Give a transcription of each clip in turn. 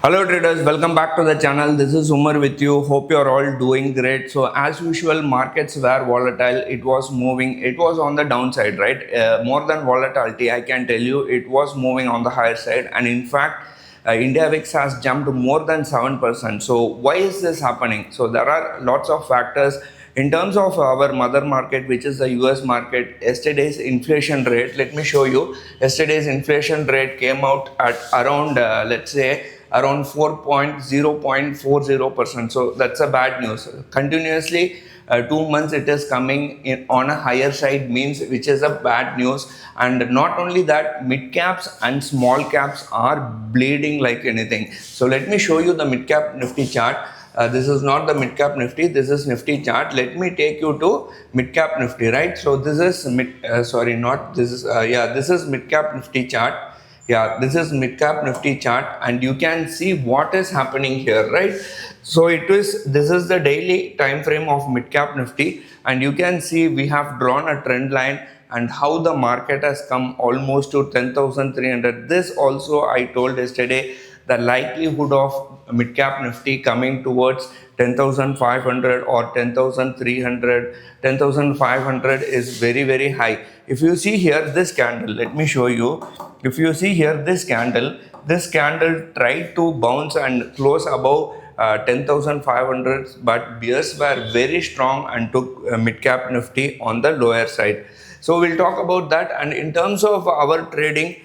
Hello traders, welcome back to the channel. This is Umar with you. Hope you're all doing great. So as usual, markets were volatile. It was moving. It was on the downside, right? More than volatility, I can tell you, it was moving on the higher side. And in fact, India VIX has jumped more than 7%. So why is this happening? So there are lots of factors. In terms of our mother market, which is the US market, yesterday's inflation rate, let me show you. Yesterday's inflation rate came out at around, let's say, around 4.040%. So that's a bad news. Continuously 2 months it is coming in on a higher side, means which is a bad news. And not only that, mid caps and small caps are bleeding like anything. So let me show you the mid cap Nifty chart. This is not the mid-cap Nifty, this is Nifty chart. Let me take you to mid-cap Nifty, right? So this is this is mid-cap Nifty chart. Yeah, this is mid-cap Nifty chart, and you can see what is happening here, right? So this is the daily time frame of mid-cap Nifty, and you can see we have drawn a trend line and how the market has come almost to 10,300. This also I told yesterday, the likelihood of mid-cap Nifty coming towards 10,500 or 10,300, 10,500 is very, very high. If you see here this candle, let me show you. If you see here this candle tried to bounce and close above 10,500, but bears were very strong and took mid-cap Nifty on the lower side. So we'll talk about that. And in terms of our trading,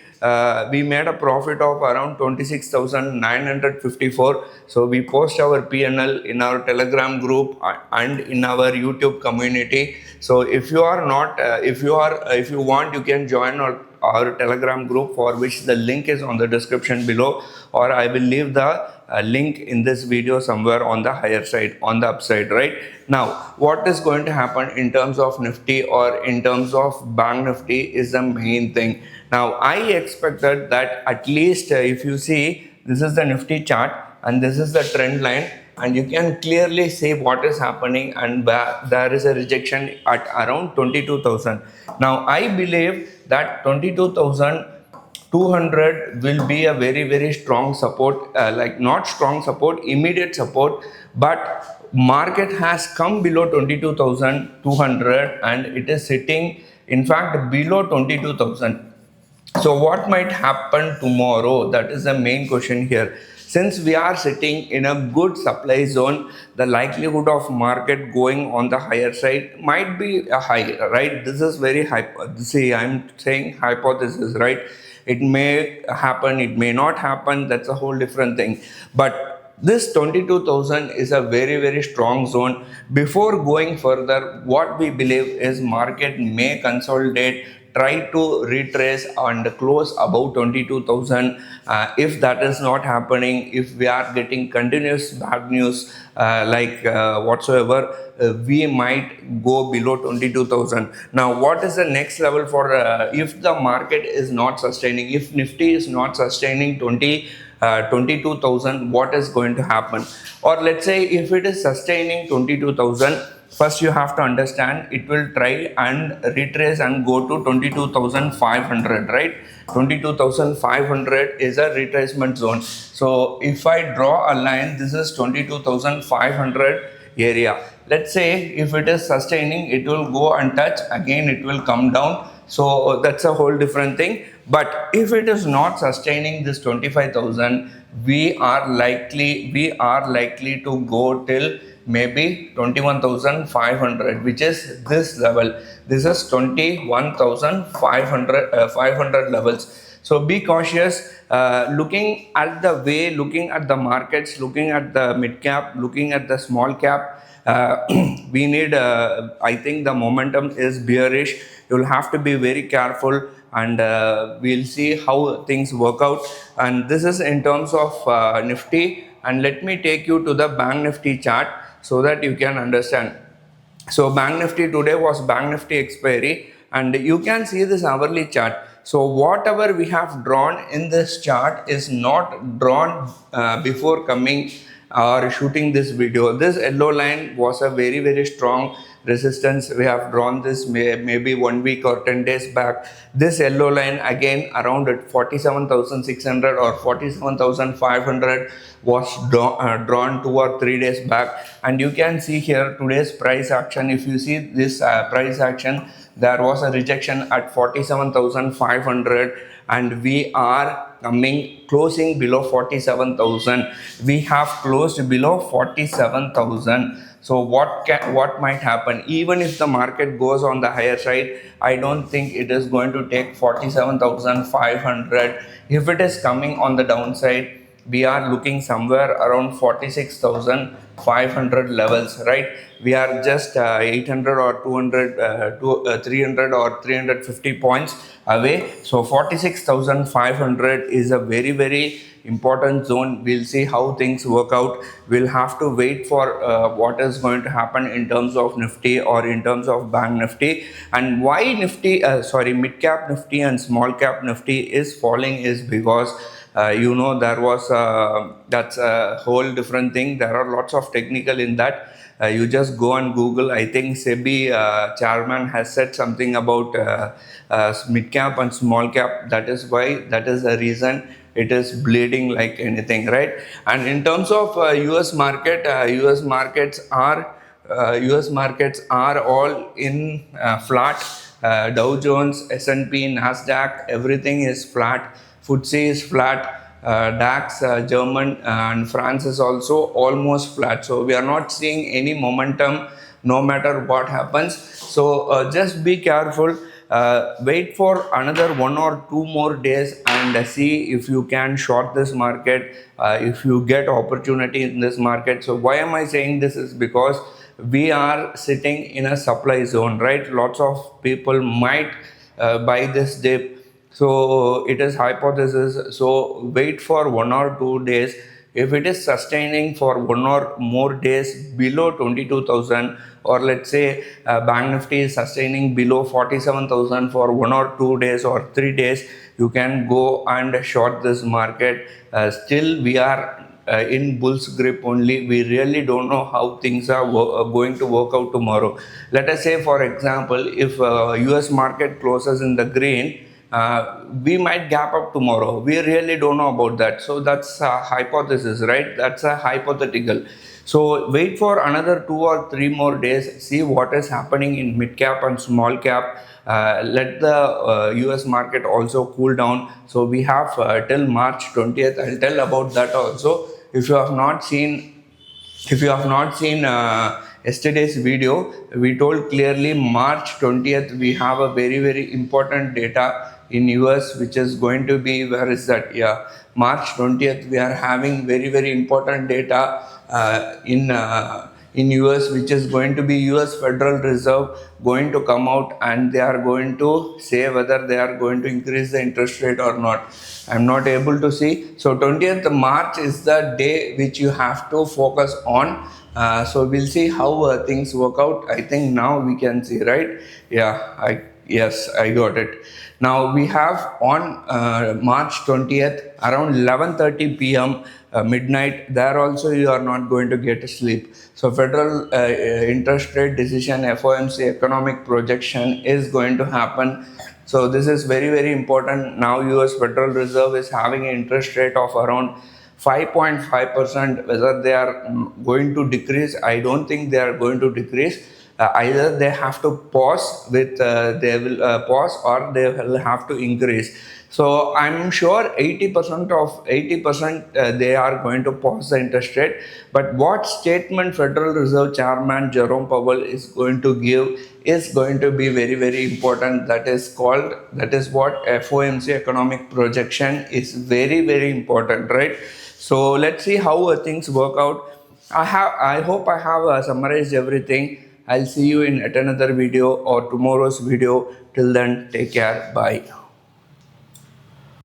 we made a profit of around 26,954. So we post our PNL in our Telegram group and in our YouTube community. So if you are not, if you want, you can join our Telegram group, for which the link is on the description below, or I will leave the link in this video somewhere on the higher side, on the upside, right? Now, what is going to happen in terms of Nifty or in terms of Banknifty is the main thing. Now, I expected that at least if you see, this is the Nifty chart and this is the trend line, and you can clearly see what is happening, and there is a rejection at around 22,000. Now, I believe that 22,200 will be a very, very strong support, like not strong support, immediate support, but market has come below 22,200 and it is sitting, in fact, below 22,000. So what might happen tomorrow? That is the main question here. Since we are sitting in a good supply zone, the likelihood of market going on the higher side might be high, right? This is very high. See, I'm saying hypothesis, right? It may happen, it may not happen. That's a whole different thing. But this 22,000 is a very, very strong zone. Before going further, what we believe is market may consolidate, try to retrace and close above 22,000. If that is not happening, if we are getting continuous bad news whatsoever, we might go below 22,000. Now, what is the next level for if the market is not sustaining, if Nifty is not sustaining 22,000, what is going to happen? Or let's say if it is sustaining 22,000, first you have to understand it will try and retrace and go to 22,500, right? 22,500 is a retracement zone. So if I draw a line, this is 22,500 area. Let's say if it is sustaining, it will go and touch, again it will come down. So that's a whole different thing. But if it is not sustaining this 25,000, we are likely to go till maybe 21,500, which is this level. This is 21,500 levels. So be cautious. Looking at the markets, looking at the mid cap, looking at the small cap, we need, I think the momentum is bearish. You'll have to be very careful, and we'll see how things work out. And this is in terms of Nifty. And let me take you to the Banknifty chart so that you can understand. So Banknifty today was Banknifty expiry, and you can see this hourly chart. So whatever we have drawn in this chart is not drawn before coming or shooting this video. This yellow line was a very, very strong resistance. We have drawn this maybe 1 week or 10 days back. This yellow line again around at 47,600 or 47,500 was drawn 2 or 3 days back, and you can see here today's price action. If you see this price action, there was a rejection at 47,500, and we are closing below 47,000. We have closed below 47,000. So what might happen? Even if the market goes on the higher side, I don't think it is going to take 47,500. If it is coming on the downside, we are looking somewhere around 46,500 levels, right? We are just 800 or 200 300 or 350 points away. So 46,500 is a very important zone. We'll see how things work out. We'll have to wait for what is going to happen in terms of Nifty or in terms of Banknifty. And why Midcap Nifty and Smallcap Nifty is falling is because there was that's a whole different thing. There are lots of technical in that. You just go and Google. I think Zebu chairman has said something about mid-cap and small cap. That is the reason it is bleeding like anything, right? And in terms of US market, US markets are all in flat. Dow Jones, S&P, Nasdaq, everything is flat. FTSE is flat. DAX, German and France is also almost flat. So we are not seeing any momentum no matter what happens. So just be careful. Wait for another 1 or 2 more days and see if you can short this market, if you get opportunity in this market. So why am I saying this is because we are sitting in a supply zone, right? Lots of people might buy this dip. So it is hypothesis. So wait for 1 or 2 days. If it is sustaining for 1 or more days below 22,000, or let's say Banknifty is sustaining below 47,000 for 1 or 2 days or 3 days, you can go and short this market. Still we are in bull's grip only. We really don't know how things are going to work out tomorrow. Let us say, for example, if US market closes in the green, we might gap up tomorrow. We really don't know about that. So that's a hypothesis, right? That's a hypothetical. So wait for another 2 or 3 more days. See what is happening in mid cap and small cap. Let the US market also cool down. So we have till March 20th. I'll tell about that also. If you have not seen yesterday's video, we told clearly March 20th we have a very important data in US, which is going to be, where is that? Yeah, March 20th we are having very important data in US, which is going to be US Federal Reserve going to come out, and they are going to say whether they are going to increase the interest rate or not. I'm not able to see. So 20th March is the day which you have to focus on. So we'll see how things work out. I think now we can see, right? Yeah, yes, I got it. Now we have on March 20th around 11:30 p.m. Midnight. There also you are not going to get sleep. So federal interest rate decision, FOMC economic projection is going to happen. So this is very important. Now US Federal Reserve is having an interest rate of around 5.5%. Whether they are going to decrease, I don't think they are going to decrease. Either they have to pause they will pause, or they will have to increase. So I'm sure 80% they are going to pause the interest rate. But what statement Federal Reserve Chairman Jerome Powell is going to give is going to be very important. That is what FOMC economic projection is very important, right? So let's see how things work out. I hope I have summarized everything. I'll see you in yet another video or tomorrow's video. Till then, take care. Bye.